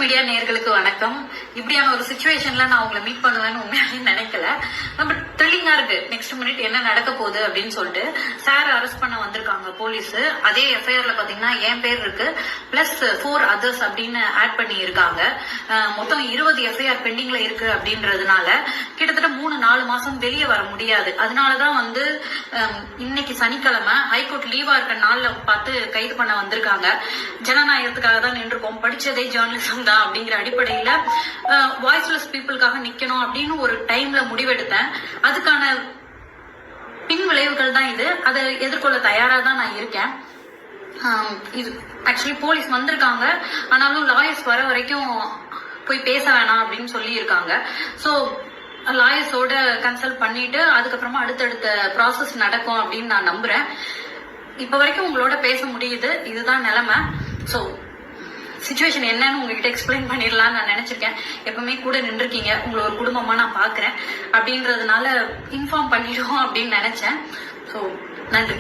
Media நேயர்களுக்கு வணக்கம். இப்படியான ஒரு சிச்சுவேஷன்ல நான் உங்களை மீட் பண்ணுவேன்னு உண்மையாவே நினைக்கல. பட் த்ரில்லிங்கா இருக்கு. நெக்ஸ்ட் மினிட் என்ன நடக்க போகுது அப்படின்னு சொல்லிட்டு சார் அரெஸ்ட் பண்ண வந்திருக்காங்க போலீஸ். அதே எஃப்ஐஆர்ல பாத்தீங்கன்னா என் பேர் இருக்கு, பிளஸ் 4 others அப்படின்னு ஆட் பண்ணி இருக்காங்க. மொத்தம் 20 எஃப்ஐஆர் பெண்டிங்ல இருக்கு அப்படின்றதுனால கிட்டத்தட்ட 3-4 மாசம் வெளியே வர முடியாது. அதனாலதான் இன்னைக்கு சனிக்கிழமை ஹைகோர்ட் லீவா இருக்க நாள்ல பார்த்து கைது பண்ண வந்திருக்காங்க. ஜனநாயகத்துக்காக தான் நின்றுக்கோம், படிச்சதே ஜேர்னலிசம் தான் அப்படிங்கிற அடிப்படையில வாய்ஸ்லெஸ் பீப்புளுக்காக நிக்கணும் அப்படின்னு ஒரு டைம்ல முடிவெடுத்தேன். அதுக்கான பின் விளைவுகள் தான் இது. அதை எதிர்கொள்ள தயாரா தான் நான் இருக்கேன். இது ஆக்சுவலி போலீஸ் வந்திருக்காங்க, ஆனாலும் லாயர்ஸ் வர வரைக்கும் போய் பேச வேணாம் அப்படின்னு சொல்லி இருக்காங்க. ஸோ லாயர்ஸோட கன்சல்ட் பண்ணிட்டு அதுக்கப்புறமா அடுத்தடுத்த ப்ராசஸ் நடக்கும் அப்படின்னு நான் நம்புறேன். இப்ப வரைக்கும் உங்களோட பேச முடியுது, இதுதான் நிலைமை. ஸோ சிச்சுவேஷன் என்னன்னு உங்ககிட்ட எக்ஸ்பிளைன் பண்ணிடலாம்னு நான் நினைச்சிருக்கேன். எப்பவுமே கூட நின்றுருக்கீங்க, உங்களை ஒரு குடும்பமா நான் பாக்குறேன் அப்படின்றதுனால இன்ஃபார்ம் பண்ணிடுவோம் அப்படின்னு நினைச்சேன். ஸோ நன்றி.